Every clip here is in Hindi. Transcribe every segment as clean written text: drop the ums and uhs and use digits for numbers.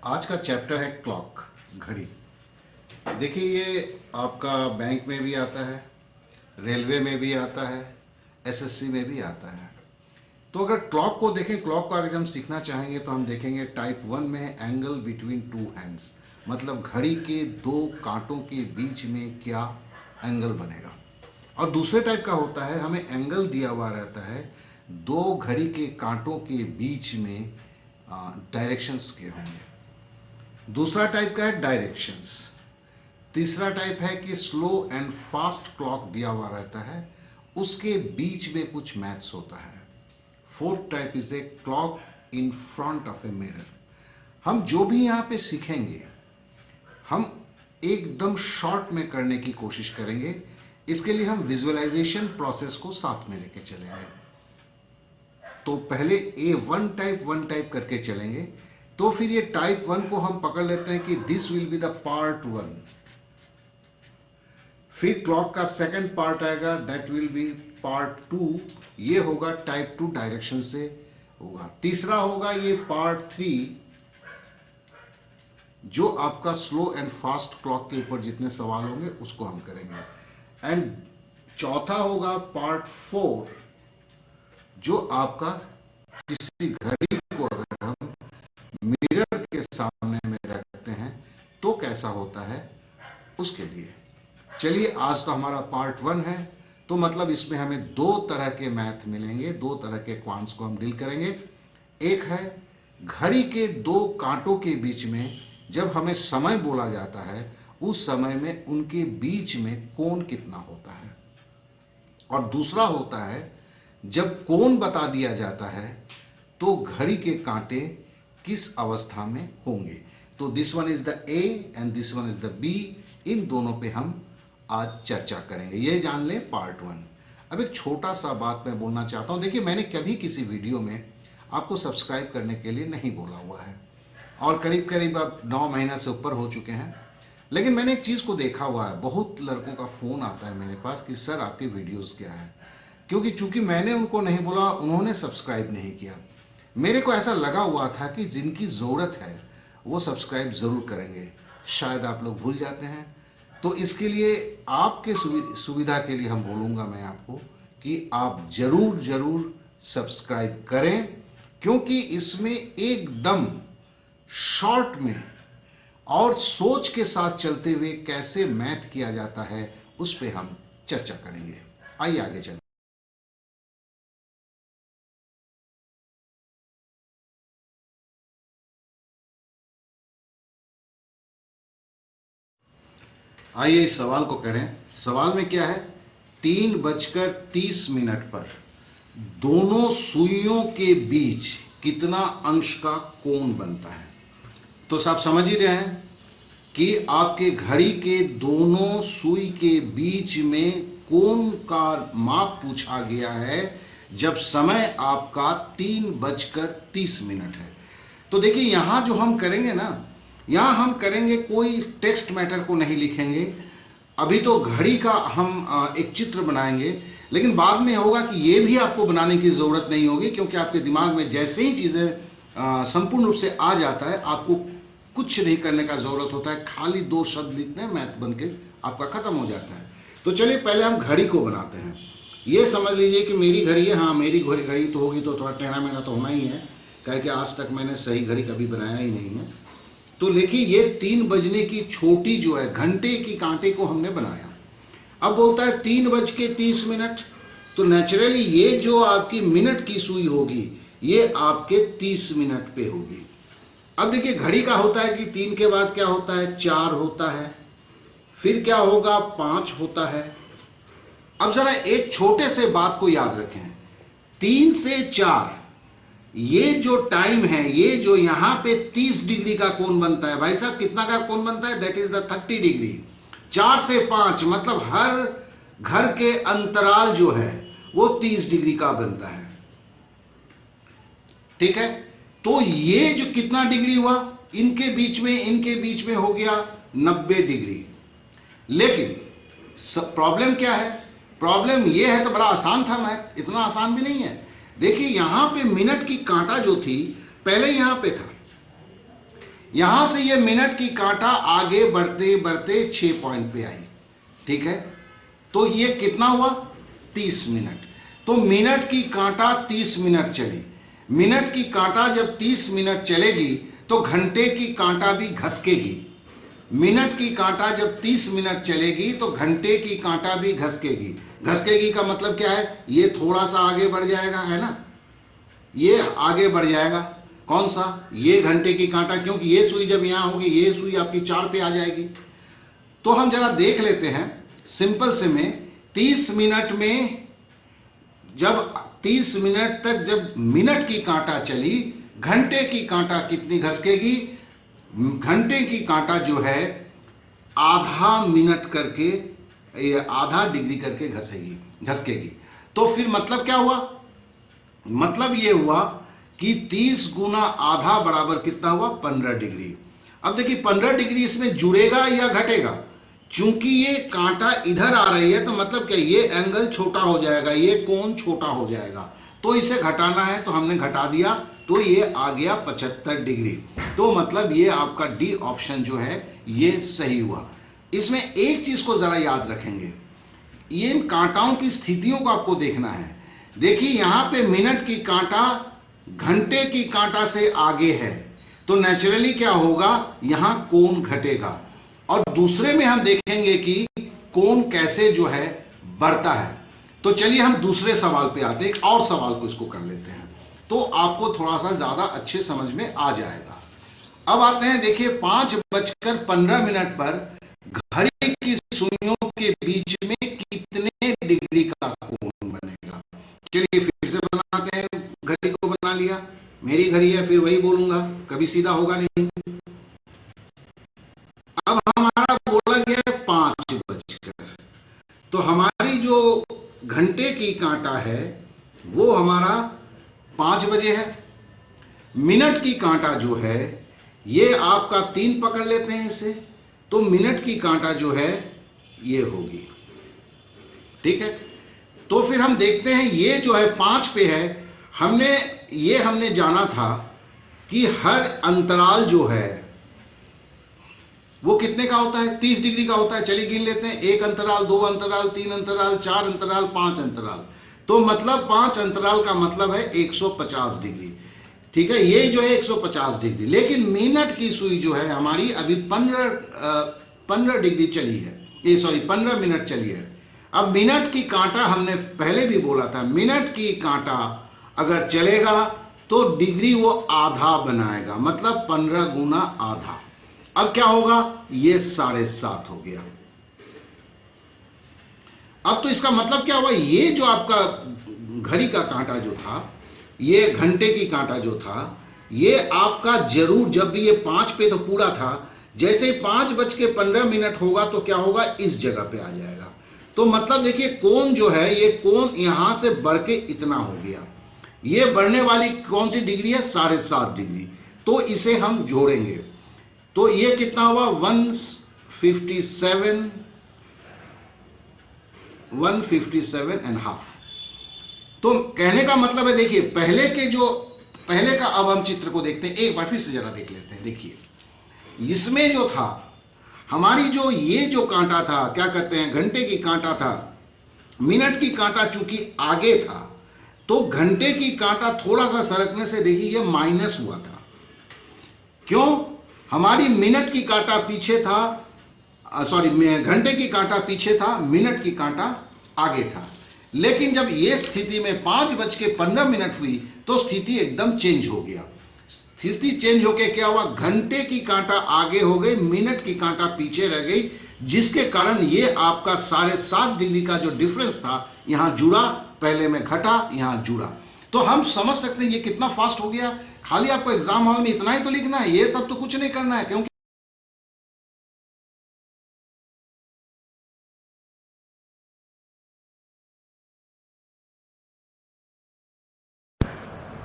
आज का चैप्टर है क्लॉक, घड़ी। देखिए, ये आपका बैंक में भी आता है, रेलवे में भी आता है, एसएससी में भी आता है। तो अगर क्लॉक को देखें, क्लॉक को अगर हम सीखना चाहेंगे तो हम देखेंगे टाइप 1 में एंगल बिटवीन टू हैंड्स, मतलब घड़ी के दो कांटों के बीच में क्या एंगल बनेगा। और दूसरे टाइप का होता है, हमें एंगल दिया हुआ रहता है, दो घड़ी के कांटों के बीच में डायरेक्शंस के होंगे। दूसरा टाइप का है डायरेक्शंस। तीसरा टाइप है कि स्लो एंड फास्ट क्लॉक दिया हुआ रहता है, उसके बीच में कुछ मैथ्स होता है। Fourth type is a clock in front of a mirror. हम जो भी यहां पे सीखेंगे हम एकदम शॉर्ट में करने की कोशिश करेंगे। इसके लिए हम विजुअलाइजेशन प्रोसेस को साथ में लेके चलेंगे। तो पहले वन टाइप करके चलेंगे, तो फिर ये टाइप 1 को हम पकड़ लेते हैं कि this will be the part 1। फिर क्लॉक का सेकंड पार्ट आएगा, दैट विल बी पार्ट 2। ये होगा टाइप 2 डायरेक्शन से होगा। तीसरा होगा ये पार्ट 3, जो आपका स्लो एंड फास्ट क्लॉक के ऊपर जितने सवाल होंगे उसको हम करेंगे। एंड चौथा होगा पार्ट 4, जो आपका किसी घड़ी को अगर हम मिरर के सामने में रखते हैं तो कैसा होता है उसके लिए। चलिए, आज तो हमारा पार्ट 1 है, तो मतलब इसमें हमें दो तरह के मैथ मिलेंगे, दो तरह के क्वांट्स को हम डील करेंगे। एक है घड़ी के दो कांटों के बीच में जब हमें समय बोला जाता है, उस समय में उनके बीच में कोण कितना होता है। और दूसरा होता है जब कोण बता दिया जाता है तो घड़ी के कांटे किस अवस्था में होंगे। तो this one is the A and this one is the B. इन दोनों पे हम आज चर्चा करेंगे। ये जान लें पार्ट 1। अब एक छोटा सा बात मैं बोलना चाहता हूं। देखिए, मैंने कभी किसी वीडियो में आपको सब्सक्राइब करने के लिए नहीं बोला हुआ है, और करीब करीब अब 9 महीना से ऊपर हो चुके हैं। लेकिन मैंने एक चीज को देखा हुआ है, बहुत लड़कों का फोन आता है मेरे पास कि सर आपके वीडियोस क्या है, क्योंकि चूंकि मैंने उनको नहीं बोला, उन्होंने सब्सक्राइब नहीं किया। मेरे को ऐसा लगा हुआ था कि जिनकी जरूरत है वो सब्सक्राइब जरूर करेंगे, शायद आप लोग भूल जाते हैं। तो इसके लिए आपके सुविधा के लिए हम बोलूंगा मैं आपको कि आप जरूर जरूर सब्सक्राइब करें, क्योंकि इसमें एकदम शॉर्ट में और सोच के साथ चलते हुए कैसे मैथ किया जाता है उस पे हम चर्चा करेंगे। आइए आगे चलते। आइए इस सवाल को करें। सवाल में क्या है, 3:30 पर दोनों सुइयों के बीच कितना अंश का कोण बनता है। तो आप समझ ही रहे हैं कि आपके घड़ी के दोनों सुई के बीच में कोण का माप पूछा गया है जब समय आपका 3:30 है। तो देखिए, यहां जो हम करेंगे ना, यहां हम करेंगे कोई टेक्स्ट मैटर को नहीं लिखेंगे। अभी तो घड़ी का हम एक चित्र बनाएंगे, लेकिन बाद में होगा कि ये भी आपको बनाने की जरूरत नहीं होगी, क्योंकि आपके दिमाग में जैसे ही चीजें संपूर्ण रूप से आ जाता है, आपको कुछ नहीं करने का जरूरत होता है, खाली 2 शब्द लिखने हैं, मैथ बन के आपका खत्म हो जाता है। तो चलिए पहले हम घड़ी को बनाते हैं। ये समझ लीजिए कि मेरी घड़ी है। हाँ, मेरी घड़ी तो होगी, तो थोड़ा टेढ़ा मेढ़ा तो होना ही है, क्या कि आज तक मैंने सही घड़ी कभी बनाया ही नहीं है। तो देखिए, ये 3 बजने की छोटी जो है घंटे की कांटे को हमने बनाया। अब बोलता है 3:30, तो नेचुरली ये जो आपकी मिनट की सुई होगी ये आपके 30 मिनट पे होगी। अब देखिए, घड़ी का होता है कि 3 के बाद क्या होता है, 4 होता है, फिर क्या होगा, 5 होता है। अब जरा एक छोटे से बात को याद रखें, 3 से 4 ये जो टाइम है, ये जो यहां पे 30 डिग्री का कोण बनता है, भाई साहब कितना का कोण बनता है, दैट इज द 30 डिग्री। 4 से 5 मतलब हर घर के अंतराल जो है वो 30 डिग्री का बनता है। ठीक है, तो ये जो कितना डिग्री हुआ, इनके बीच में हो गया 90 डिग्री। लेकिन प्रॉब्लम क्या है, प्रॉब्लम ये है, तो बड़ा आसान था मैथ, इतना आसान भी नहीं है। देखिए, यहां पे मिनट की कांटा जो थी पहले यहां पे था, यहां से ये मिनट की कांटा आगे बढ़ते बढ़ते 6 पॉइंट पे आई, ठीक है। तो ये कितना हुआ 30 मिनट। तो मिनट की कांटा 30 मिनट चली। मिनट की कांटा जब 30 मिनट चलेगी तो घंटे की कांटा भी घसकेगी। मिनट की कांटा जब 30 मिनट चलेगी तो घंटे की कांटा भी घसकेगी। घसकेगी का मतलब क्या है, ये थोड़ा सा आगे बढ़ जाएगा, है ना, ये आगे बढ़ जाएगा। कौन सा, ये घंटे की कांटा, क्योंकि ये सुई जब यहां होगी ये सुई आपकी 4 पे आ जाएगी। तो हम जरा देख लेते हैं सिंपल से में 30 मिनट में, जब 30 मिनट तक जब मिनट की कांटा चली, घंटे की कांटा कितनी घसकेगी, घंटे की कांटा जो है आधा मिनट करके, आधा डिग्री करके घसकेगी। तो फिर मतलब क्या हुआ, मतलब ये हुआ कि 30 गुना आधा बराबर कितना हुआ 15 डिग्री। अब देखिए 15 डिग्री इसमें जुड़ेगा या घटेगा, चूंकि ये कांटा इधर आ रही है तो मतलब क्या, ये एंगल छोटा हो जाएगा, ये कोण छोटा हो जाएगा। तो इसे घटाना है तो हमने घटा दिया, तो ये आ गया 75 डिग्री। तो मतलब ये आपका डी ऑप्शन जो है ये सही हुआ। इसमें एक चीज को जरा याद रखेंगे, ये इन कांटाओं की स्थितियों को आपको देखना है। देखिए यहां पे मिनट की कांटा घंटे की कांटा से आगे है, तो नेचुरली क्या होगा, यहां कोण घटेगा। और दूसरे में हम देखेंगे कि कोण कैसे जो है बढ़ता है। तो चलिए हम दूसरे सवाल पे आते हैं, एक और सवाल को इसको कर लेते हैं, तो आपको थोड़ा सा ज्यादा अच्छे समझ में आ जाएगा। अब आते हैं, देखिए 5:15 पर घड़ी की सुइयों के बीच में कितने डिग्री का कोण बनेगा। चलिए फिर से बनाते हैं, घड़ी को बना लिया, मेरी घड़ी है, फिर वही बोलूंगा, कभी सीधा होगा नहीं। अब हमारा बोला गया है 5 बजकर, तो हमारी जो घंटे की कांटा है वो हमारा 5 बजे है। मिनट की कांटा जो है ये आपका 3 पकड़ लेते हैं इससे, तो मिनट की कांटा जो है ये होगी, ठीक है। तो फिर हम देखते हैं ये जो है 5 पे है, हमने जाना था कि हर अंतराल जो है वो कितने का होता है, 30 डिग्री का होता है। चलिए गिन लेते हैं, 1 अंतराल, 2 अंतराल, 3 अंतराल, 4 अंतराल, 5 अंतराल। तो मतलब 5 अंतराल का मतलब है 150 डिग्री, ठीक है। ये जो है 150 डिग्री, लेकिन मिनट की सुई जो है हमारी अभी 15 डिग्री चली है, ये सॉरी 15 मिनट चली है। अब मिनट की कांटा हमने पहले भी बोला था, मिनट की कांटा अगर चलेगा तो डिग्री वो आधा बनाएगा, मतलब 15 गुना आधा। अब क्या होगा, ये 7.5 हो गया। अब तो इसका मतलब क्या हुआ, ये जो आपका घड़ी का कांटा जो था, ये घंटे की कांटा जो था, ये आपका जरूर जब भी ये 5 पे तो पूरा था, जैसे ही 5:15 होगा तो क्या होगा, इस जगह पे आ जाएगा। तो मतलब देखिए कोण जो है, ये कोण यहां से बढ़ के इतना हो गया। ये बढ़ने वाली कौन सी डिग्री है, 7.5 डिग्री। तो इसे हम जोड़ेंगे तो ये कितना हुआ, 157.5। तो कहने का मतलब है, देखिए पहले का, अब हम चित्र को देखते हैं, एक बार फिर से जरा देख लेते हैं। देखिए इसमें जो था हमारी जो ये जो कांटा था, क्या कहते हैं, घंटे की कांटा था, मिनट की कांटा चूंकि आगे था, तो घंटे की कांटा थोड़ा सा सरकने से देखिए ये माइनस हुआ था। क्यों, हमारी मिनट की कांटा पीछे था, सॉरी घंटे की कांटा पीछे था, मिनट की कांटा आगे था। लेकिन जब ये स्थिति में 5:15 हुई तो स्थिति एकदम चेंज हो गया। स्थिति चेंज होके क्या हुआ, घंटे की कांटा आगे हो गई, मिनट की कांटा पीछे रह गई, जिसके कारण ये आपका 7.5 डिग्री का जो डिफरेंस था यहां जुड़ा, पहले में घटा, यहां जुड़ा। तो हम समझ सकते हैं ये कितना फास्ट हो गया। खाली आपको एग्जाम हॉल में इतना ही तो लिखना है, ये सब तो कुछ नहीं करना है, क्योंकि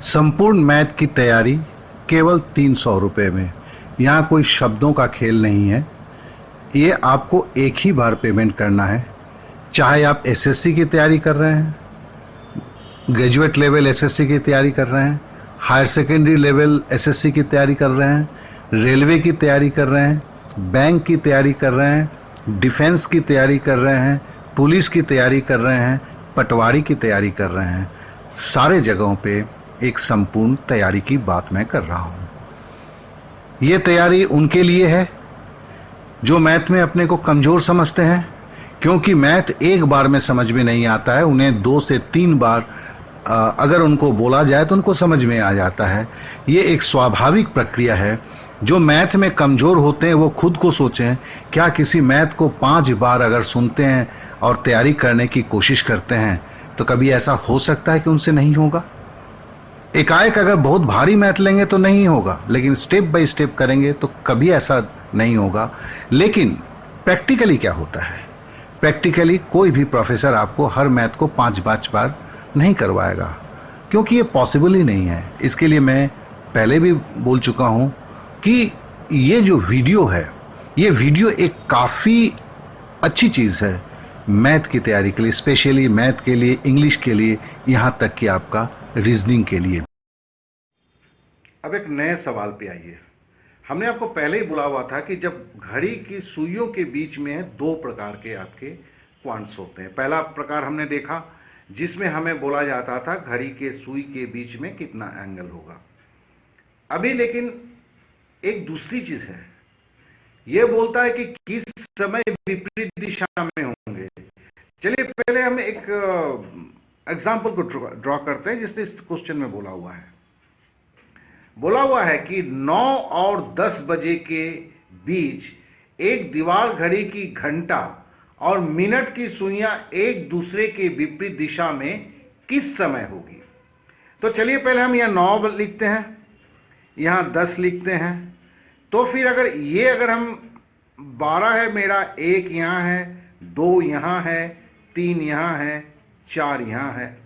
संपूर्ण मैथ की तैयारी केवल 300 रुपये में। यहाँ कोई शब्दों का खेल नहीं है। ये आपको एक ही बार पेमेंट करना है, चाहे आप एसएससी की तैयारी कर रहे हैं, ग्रेजुएट लेवल एसएससी की तैयारी कर रहे हैं, हायर सेकेंडरी लेवल एसएससी की तैयारी कर रहे हैं, रेलवे की तैयारी कर रहे हैं, बैंक की तैयारी कर रहे हैं, डिफेंस की तैयारी कर रहे हैं, पुलिस की तैयारी कर रहे हैं, पटवारी की तैयारी कर रहे हैं, सारे जगहों पे एक संपूर्ण तैयारी की बात मैं कर रहा हूं। ये तैयारी उनके लिए है जो मैथ में अपने को कमजोर समझते हैं, क्योंकि मैथ एक बार में समझ में नहीं आता है, उन्हें 2 से 3 बार अगर उनको बोला जाए तो उनको समझ में आ जाता है। ये एक स्वाभाविक प्रक्रिया है। जो मैथ में कमजोर होते हैं वो खुद को सोचें, क्या किसी मैथ को 5 बार अगर सुनते हैं और तैयारी करने की कोशिश करते हैं तो कभी ऐसा हो सकता है कि उनसे नहीं होगा? एकाएक अगर बहुत भारी मैथ लेंगे तो नहीं होगा, लेकिन स्टेप बाय स्टेप करेंगे तो कभी ऐसा नहीं होगा। लेकिन प्रैक्टिकली क्या होता है? प्रैक्टिकली कोई भी प्रोफेसर आपको हर मैथ को 5 बार नहीं करवाएगा, क्योंकि ये पॉसिबल ही नहीं है। इसके लिए मैं पहले भी बोल चुका हूं कि ये जो वीडियो है, ये वीडियो एक काफी अच्छी चीज है मैथ की तैयारी के लिए, स्पेशली मैथ के लिए, इंग्लिश के लिए, यहां तक कि आपका रीजनिंग के लिए। अब एक नए सवाल पे आइए। हमने आपको पहले ही बोला हुआ था कि जब घड़ी की सुइयों के बीच में 2 प्रकार के आपके क्वांट्स होते हैं। पहला प्रकार हमने देखा जिसमें हमें बोला जाता था घड़ी के सुई के बीच में कितना एंगल होगा। अभी लेकिन एक दूसरी चीज है, यह बोलता है कि किस समय विपरीत दिशा में होंगे। चलिए पहले हम एक एग्जाम्पल को ड्रॉ करते हैं जिसने इस क्वेश्चन में बोला हुआ है कि 9 और 10 बजे के बीच एक दीवार घड़ी की घंटा और मिनट की सुइयां एक दूसरे के विपरीत दिशा में किस समय होगी। तो चलिए पहले हम यहां 9 लिखते हैं, यहां 10 लिखते हैं। तो फिर अगर हम 12 है मेरा, 1 यहां है, 2 यहां है, 3 यहां है, 4 यहां है,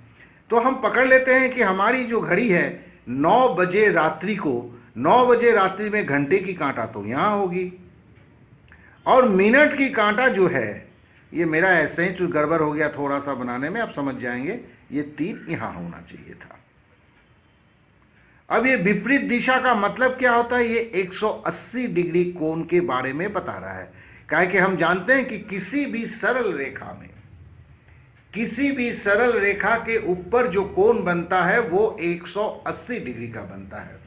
तो हम पकड़ लेते हैं कि हमारी जो घड़ी है 9 बजे रात्रि को, 9 बजे रात्रि में घंटे की कांटा तो यहां होगी और मिनट की कांटा जो है, ये मेरा ऐसे ही जो गड़बड़ हो गया थोड़ा सा बनाने में, आप समझ जाएंगे, ये 3 यहां होना चाहिए था। अब ये विपरीत दिशा का मतलब क्या होता है? ये 180 डिग्री कोण के बारे में बता रहा है। काहे कि हम जानते हैं कि किसी भी सरल रेखा के ऊपर जो कोण बनता है वो 180 डिग्री का बनता है।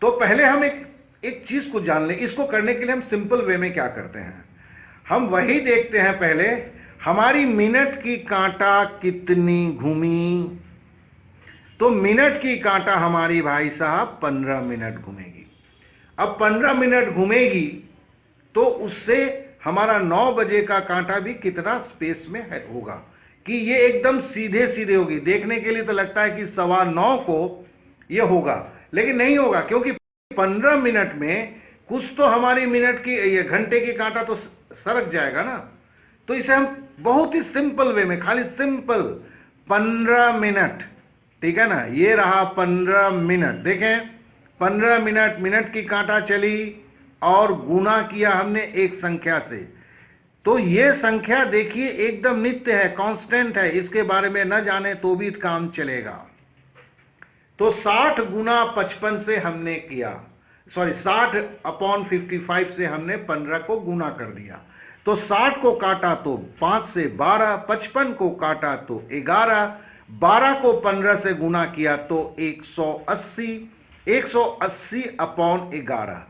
तो पहले हम एक चीज को जान लें। इसको करने के लिए हम सिंपल वे में क्या करते हैं, हम वही देखते हैं पहले हमारी मिनट की कांटा कितनी घूमी। तो मिनट की कांटा हमारी भाई साहब 15 मिनट घूमेगी। अब 15 मिनट घूमेगी तो उससे हमारा 9 बजे का कांटा भी कितना स्पेस में होगा कि ये एकदम सीधे सीधे होगी। देखने के लिए तो लगता है कि 9:15 को ये होगा, लेकिन नहीं होगा, क्योंकि 15 मिनट में कुछ तो हमारी मिनट की, ये घंटे की कांटा तो सरक जाएगा ना। तो इसे हम बहुत ही सिंपल वे में, खाली सिंपल 15 मिनट, ठीक है ना, ये रहा 15 मिनट। देखें 15 मिनट, मिनट की कांटा चली और गुना किया हमने एक संख्या से, तो ये संख्या देखिए एकदम नित्य है, कांस्टेंट है, इसके बारे में न जाने तो भी काम चलेगा। तो 60 गुना 55 से हमने किया, 60/55 से हमने 15 को गुना कर दिया। तो 60 को काटा तो 5 से 12, 55 को काटा तो 11, 12 को 15 से गुना किया तो 180, 180/11।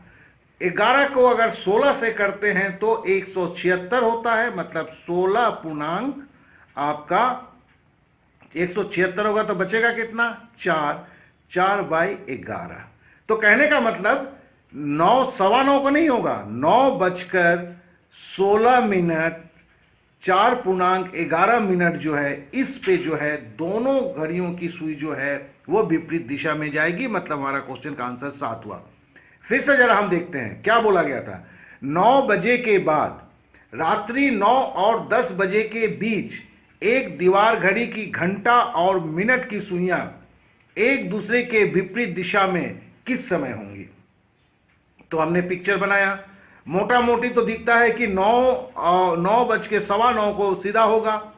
11 को अगर 16 से करते हैं तो 176 होता है, मतलब 16 पूर्णांक आपका 176 होगा। तो बचेगा कितना? 4/11। तो कहने का मतलब 9, 9:15 को नहीं होगा, 9:16 4/11 मिनट जो है, इस पे जो है दोनों घड़ियों की सुई जो है वो विपरीत दिशा में जाएगी। मतलब हमारा क्वेश्चन का आंसर 7 हुआ। फिर से जरा हम देखते हैं क्या बोला गया था। 9 बजे के बाद रात्रि 9 और 10 बजे के बीच एक दीवार घड़ी की घंटा और मिनट की सुइयां एक दूसरे के विपरीत दिशा में किस समय होंगी। तो हमने पिक्चर बनाया, मोटा मोटी तो दिखता है कि 9:15 को सीधा होगा,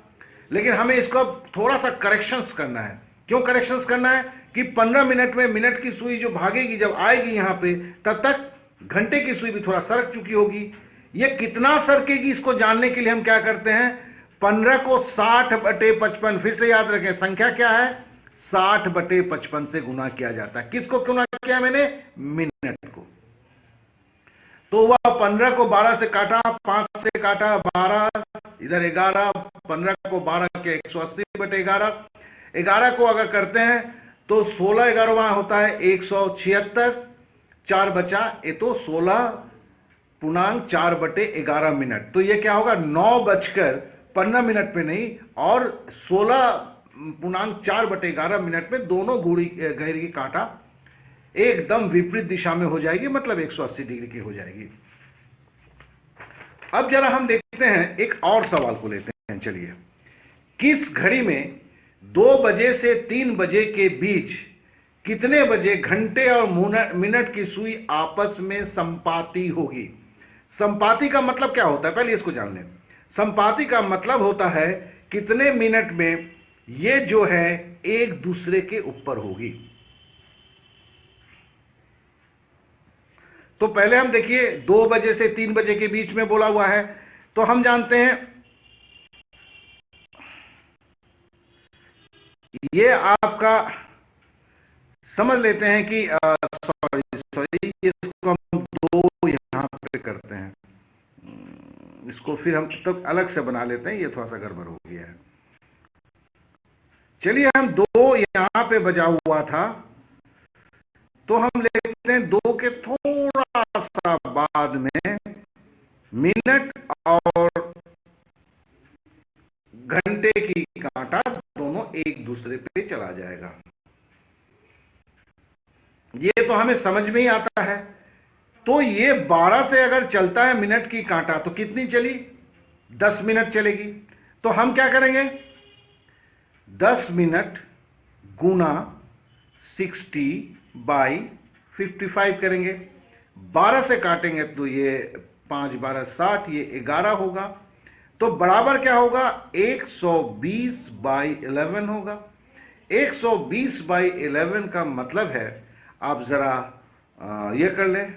लेकिन हमें इसको थोड़ा सा करेक्शंस करना है। क्यों करेक्शंस करना है? कि 15 मिनट में मिनट की सुई जो भागेगी, जब आएगी यहां पे, तब तक घंटे की सुई भी थोड़ा सरक चुकी होगी। ये कितना सरकेगी इसको जानने के लिए हम क्या करते हैं, 15 को 60/55, फिर से याद रखें संख्या क्या है, 60/55 से गुना किया जाता है। किसको गुना किया मैंने, मिनट को। तो वह 15 को 12 से काटा, 5 से काटा 12, इधर 11, 15 को 12 के 180/11, 11 को अगर करते हैं तो 16 11वां होता है 176, 4 बचा, ये तो 16.4/11 मिनट। तो ये क्या होगा, 9:15 में नहीं, और 16.4/11 मिनट में दोनों घड़ी की कांटा एकदम विपरीत दिशा में हो जाएगी, मतलब 180 डिग्री की हो जाएगी। अब जरा हम देखते हैं, एक और सवाल को लेते हैं। चलिए, किस घड़ी में 2 बजे से 3 बजे के बीच कितने बजे घंटे और मिनट की सुई आपस में संपाती होगी। संपाती का मतलब क्या होता है, पहले इसको जान लें। संपाती का मतलब होता है कितने मिनट में ये जो है एक दूसरे के ऊपर होगी। तो पहले हम देखिए, 2 बजे से 3 बजे के बीच में बोला हुआ है, तो हम जानते हैं ये आपका समझ लेते हैं कि सॉरी इसको हम 2 यहां पे करते हैं, इसको फिर हम तब अलग से बना लेते हैं, ये थोड़ा सा गड़बड़ हो गया है। चलिए, हम 2 यहां पे बजा हुआ था, तो हम लेते हैं 2 के थोड़ा सा बाद में मिनट और घंटे की कांटा दोनों एक दूसरे पे चला जाएगा। ये तो हमें समझ में ही आता है। तो ये 12 से अगर चलता है मिनट की कांटा, तो कितनी चली, 10 मिनट चलेगी। तो हम क्या करेंगे, 10 मिनट गुना 60/55 करेंगे। 12 से काटेंगे तो ये 5 12 60, ये 11 होगा। तो बराबर क्या होगा, 120/11 होगा। 120/11 का मतलब है, आप जरा ये कर लें,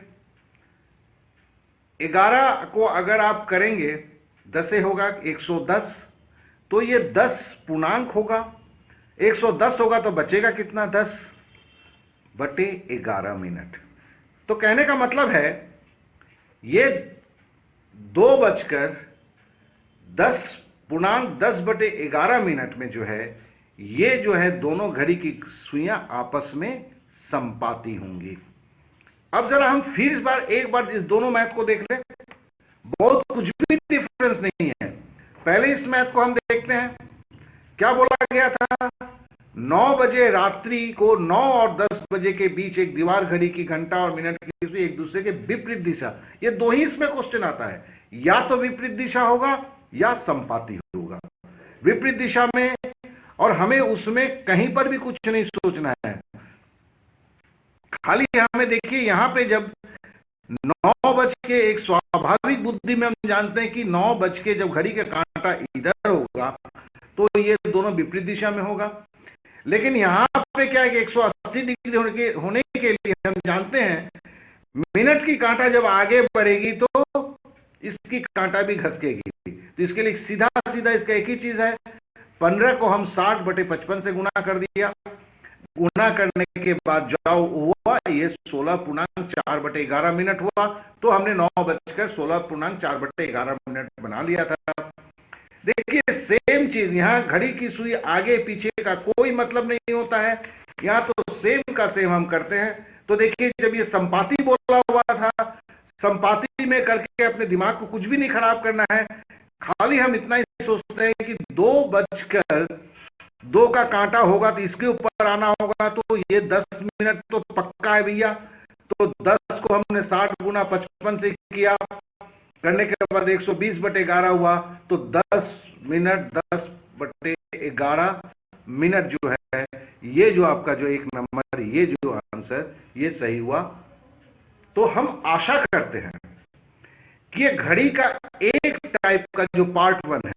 11 को अगर आप करेंगे 10 से होगा 110, तो ये 10 पूर्णांक होगा। 110 होगा तो बचेगा कितना, 10/11 मिनट। तो कहने का मतलब है ये 2:10 मिनट में जो है, ये जो है दोनों घड़ी की सुइयां आपस में संपाती होंगी। अब जरा हम फिर एक बार इस दोनों मैथ को देख लें। बहुत कुछ भी डिफरेंस नहीं है। पहले इस मैथ को हम देखते हैं, क्या बोला गया था, 9 बजे रात्रि को 9 और 10 बजे के बीच एक दीवार घड़ी की घंटा और मिनट की सुई एक दूसरे के विपरीत दिशा। ये 2 ही इसमें क्वेश्चन आता है, या तो विपरीत दिशा होगा या संपाती होगा। विपरीत दिशा में, और हमें उसमें कहीं पर भी कुछ नहीं सोचना है, खाली हमें देखिए यहां पे जब 9 बज के, एक स्वाभाविक बुद्धि में हम जानते हैं कि 9 बज के जब घड़ी का कांटा इधर होगा तो ये दोनों विपरीत दिशा में होगा। लेकिन यहां पे क्या है कि 180 डिग्री होने के लिए हम जानते हैं मिनट की कांटा जब आगे बढ़ेगी तो इसकी कांटा भी घसकेगी। तो इसके लिए सीधा सीधा इसका एक ही चीज है, 15 को हम 60/55 से गुना कर दिया। गुना करने के बाद जाओ हुआ ये 16.4/11 मिनट हुआ। तो हमने 9:16.4/11 मिनट बना लिया था। देखिए सेम चीज, यहां घड़ी की सुई आगे पीछे का कोई मतलब नहीं होता है, यहां तो सेम का सेम हम करते हैं। तो देखिए जब ये संपाती बोला हुआ था, संपाती में करके अपने दिमाग को कुछ भी नहीं खराब करना है, खाली हम इतना ही सोचते हैं कि 2 का कांटा होगा तो इसके ऊपर आना होगा, तो ये 10 मिनट तो पक्का है भैया। तो 10 को हमने 60 गुना 55 से किया, करने के बाद 120/11 हुआ। तो 10 मिनट 10/11 मिनट जो है, ये जो आपका जो एक नंबर, ये जो आंसर, ये सही हुआ। तो हम आशा करते हैं कि ये घड़ी का एक टाइप का जो पार्ट 1